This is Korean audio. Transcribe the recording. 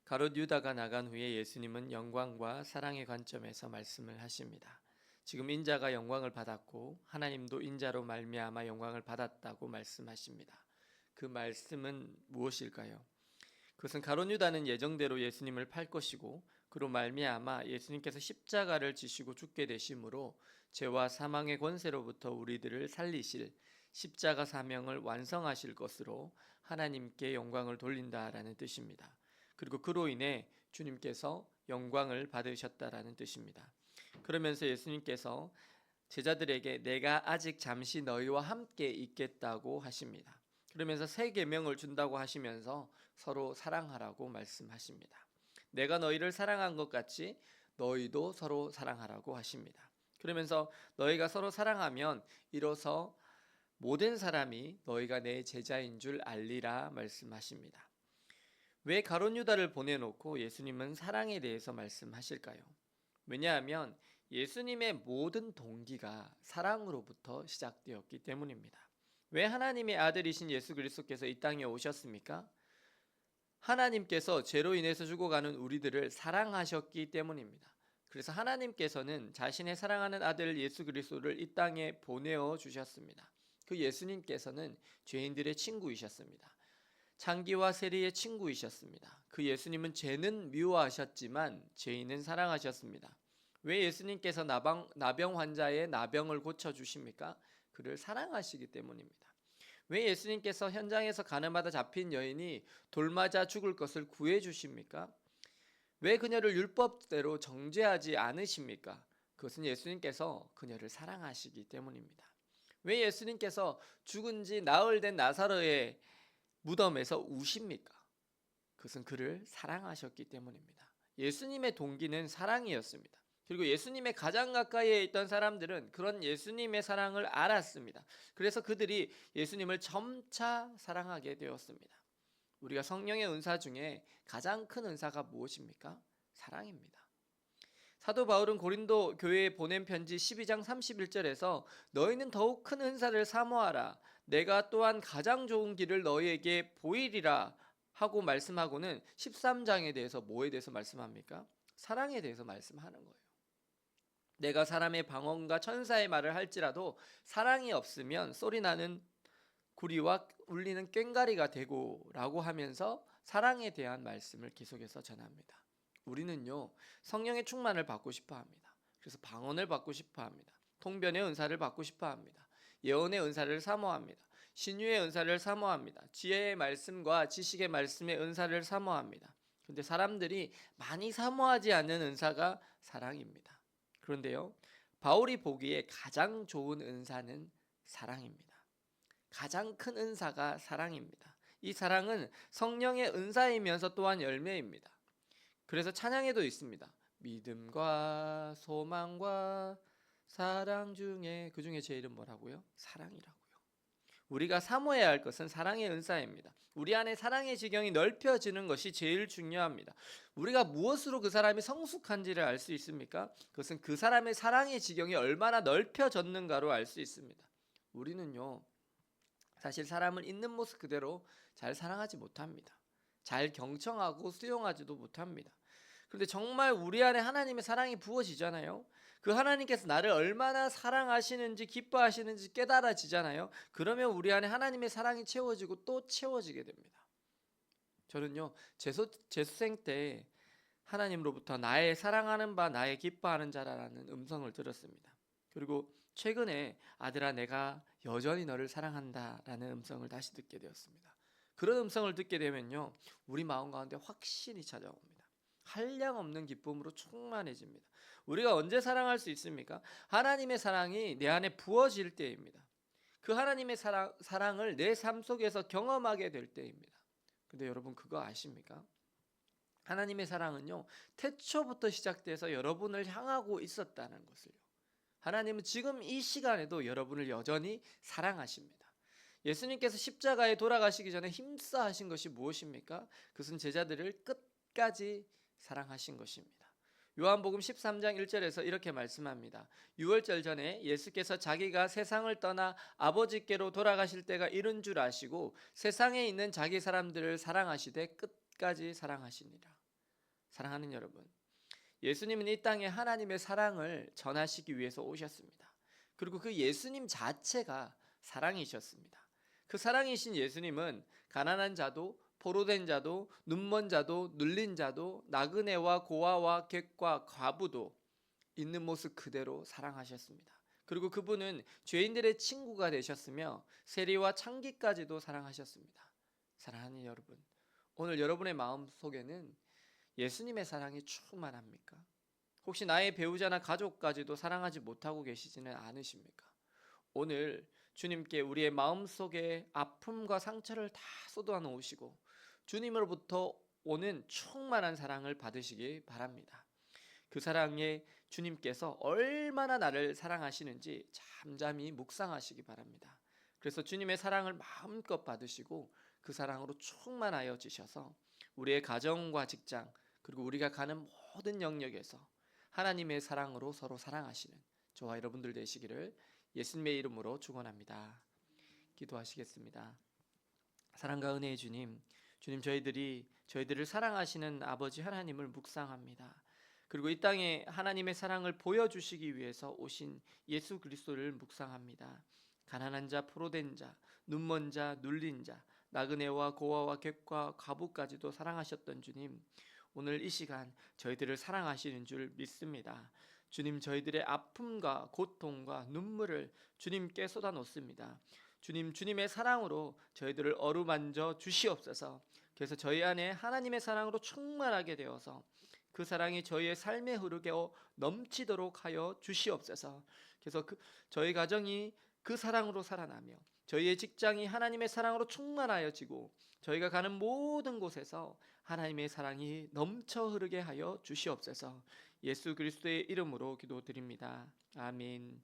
가롯 유다가 나간 후에 예수님은 영광과 사랑의 관점에서 말씀을 하십니다. 지금 인자가 영광을 받았고 하나님도 인자로 말미암아 영광을 받았다고 말씀하십니다. 그 말씀은 무엇일까요? 그것은 가롯 유다는 예정대로 예수님을 팔 것이고 그로 말미암아 예수님께서 십자가를 지시고 죽게 되심으로 죄와 사망의 권세로부터 우리들을 살리실 십자가 사명을 완성하실 것으로 하나님께 영광을 돌린다라는 뜻입니다. 그리고 그로 인해 주님께서 영광을 받으셨다라는 뜻입니다. 그러면서 예수님께서 제자들에게 내가 아직 잠시 너희와 함께 있겠다고 하십니다. 그러면서 새 계명을 준다고 하시면서 서로 사랑하라고 말씀하십니다. 내가 너희를 사랑한 것 같이 너희도 서로 사랑하라고 하십니다. 그러면서 너희가 서로 사랑하면 이로써 모든 사람이 너희가 내 제자인 줄 알리라 말씀하십니다. 왜 가룟 유다를 보내놓고 예수님은 사랑에 대해서 말씀하실까요? 왜냐하면 예수님의 모든 동기가 사랑으로부터 시작되었기 때문입니다. 왜 하나님의 아들이신 예수 그리스도께서 이 땅에 오셨습니까? 하나님께서 죄로 인해서 죽어가는 우리들을 사랑하셨기 때문입니다. 그래서 하나님께서는 자신의 사랑하는 아들 예수 그리스도를 이 땅에 보내어 주셨습니다. 그 예수님께서는 죄인들의 친구이셨습니다. 창기와 세리의 친구이셨습니다. 그 예수님은 죄는 미워하셨지만 죄인은 사랑하셨습니다. 왜 예수님께서 나병 환자의 나병을 고쳐주십니까? 그를 사랑하시기 때문입니다. 왜 예수님께서 현장에서 가늠하다 잡힌 여인이 돌 맞아 죽을 것을 구해 주십니까? 왜 그녀를 율법대로 정죄하지 않으십니까? 그것은 예수님께서 그녀를 사랑하시기 때문입니다. 왜 예수님께서 죽은 지 나흘 된 나사로의 무덤에서 우십니까? 그것은 그를 사랑하셨기 때문입니다. 예수님의 동기는 사랑이었습니다. 그리고 예수님의 가장 가까이에 있던 사람들은 그런 예수님의 사랑을 알았습니다. 그래서 그들이 예수님을 점차 사랑하게 되었습니다. 우리가 성령의 은사 중에 가장 큰 은사가 무엇입니까? 사랑입니다. 사도 바울은 고린도 교회에 보낸 편지 12장 31절에서 너희는 더욱 큰 은사를 사모하라. 내가 또한 가장 좋은 길을 너희에게 보이리라 하고 말씀하고는 13장에 대해서 뭐에 대해서 말씀합니까? 사랑에 대해서 말씀하는 거예요. 내가 사람의 방언과 천사의 말을 할지라도 사랑이 없으면 소리나는 구리와 울리는 꽹과리가 되고 라고 하면서 사랑에 대한 말씀을 계속해서 전합니다. 우리는요 성령의 충만을 받고 싶어 합니다. 그래서 방언을 받고 싶어 합니다. 통변의 은사를 받고 싶어 합니다. 예언의 은사를 사모합니다. 신유의 은사를 사모합니다. 지혜의 말씀과 지식의 말씀의 은사를 사모합니다. 그런데 사람들이 많이 사모하지 않는 은사가 사랑입니다. 그런데요 바울이 보기에 가장 좋은 은사는 사랑입니다. 가장 큰 은사가 사랑입니다. 이 사랑은 성령의 은사이면서 또한 열매입니다. 그래서 찬양에도 있습니다. 믿음과 소망과 사랑 중에 그 중에 제일은 뭐라고요? 사랑이라고요. 우리가 사모해야 할 것은 사랑의 은사입니다. 우리 안에 사랑의 지경이 넓혀지는 것이 제일 중요합니다. 우리가 무엇으로 그 사람이 성숙한지를 알 수 있습니까? 그것은 그 사람의 사랑의 지경이 얼마나 넓혀졌는가로 알 수 있습니다. 우리는요 사실 사람을 있는 모습 그대로 잘 사랑하지 못합니다. 잘 경청하고 수용하지도 못합니다. 그런데 정말 우리 안에 하나님의 사랑이 부어지잖아요. 그 하나님께서 나를 얼마나 사랑하시는지 기뻐하시는지 깨달아지잖아요. 그러면 우리 안에 하나님의 사랑이 채워지고 또 채워지게 됩니다. 저는요 재수생 때 하나님으로부터 나의 사랑하는 바 나의 기뻐하는 자라는 음성을 들었습니다. 그리고 최근에 아들아 내가 여전히 너를 사랑한다 라는 음성을 다시 듣게 되었습니다. 그런 음성을 듣게 되면요 우리 마음 가운데 확신이 찾아옵니다. 한량없는 기쁨으로 충만해집니다. 우리가 언제 사랑할 수 있습니까? 하나님의 사랑이 내 안에 부어질 때입니다. 그 하나님의 사랑을 내 삶 속에서 경험하게 될 때입니다. 근데 여러분 그거 아십니까? 하나님의 사랑은요 태초부터 시작돼서 여러분을 향하고 있었다는 것을요. 하나님은 지금 이 시간에도 여러분을 여전히 사랑하십니다. 예수님께서 십자가에 돌아가시기 전에 힘써 하신 것이 무엇입니까? 그것은 제자들을 끝까지 사랑하신 것입니다. 요한복음 13장 1절에서 이렇게 말씀합니다. 유월절 전에 예수께서 자기가 세상을 떠나 아버지께로 돌아가실 때가 이른 줄 아시고 세상에 있는 자기 사람들을 사랑하시되 끝까지 사랑하시니라. 사랑하는 여러분, 예수님은 이 땅에 하나님의 사랑을 전하시기 위해서 오셨습니다. 그리고 그 예수님 자체가 사랑이셨습니다. 그 사랑이신 예수님은 가난한 자도, 포로된 자도, 눈먼 자도, 눌린 자도, 나그네와 고아와 객과 과부도 있는 모습 그대로 사랑하셨습니다. 그리고 그분은 죄인들의 친구가 되셨으며 세리와 창기까지도 사랑하셨습니다. 사랑하는 여러분, 오늘 여러분의 마음 속에는 예수님의 사랑이 충만합니까? 혹시 나의 배우자나 가족까지도 사랑하지 못하고 계시지는 않으십니까? 오늘 주님께 우리의 마음속에 아픔과 상처를 다 쏟아 놓으시고 주님으로부터 오는 충만한 사랑을 받으시기 바랍니다. 그 사랑에 주님께서 얼마나 나를 사랑하시는지 잠잠히 묵상하시기 바랍니다. 그래서 주님의 사랑을 마음껏 받으시고 그 사랑으로 충만하여 지셔서 우리의 가정과 직장 그리고 우리가 가는 모든 영역에서 하나님의 사랑으로 서로 사랑하시는 저와 여러분들 되시기를 예수님의 이름으로 축원합니다. 기도하시겠습니다. 사랑과 은혜의 주님, 주님 저희들을 사랑하시는 아버지 하나님을 묵상합니다. 그리고 이 땅에 하나님의 사랑을 보여주시기 위해서 오신 예수 그리스도를 묵상합니다. 가난한 자, 포로된 자, 눈먼 자, 눌린 자, 나그네와 고아와 객과 과부까지도 사랑하셨던 주님, 오늘 이 시간 저희들을 사랑하시는 줄 믿습니다. 주님, 저희들의 아픔과 고통과 눈물을 주님께 쏟아놓습니다. 주님, 주님의 사랑으로 저희들을 어루만져 주시옵소서. 그래서 저희 안에 하나님의 사랑으로 충만하게 되어서 그 사랑이 저희의 삶에 흐르게 넘치도록 하여 주시옵소서. 그래서 저희 가정이 그 사랑으로 살아나며 저희의 직장이 하나님의 사랑으로 충만하여지고 저희가 가는 모든 곳에서 하나님의 사랑이 넘쳐 흐르게 하여 주시옵소서. 예수 그리스도의 이름으로 기도드립니다. 아멘.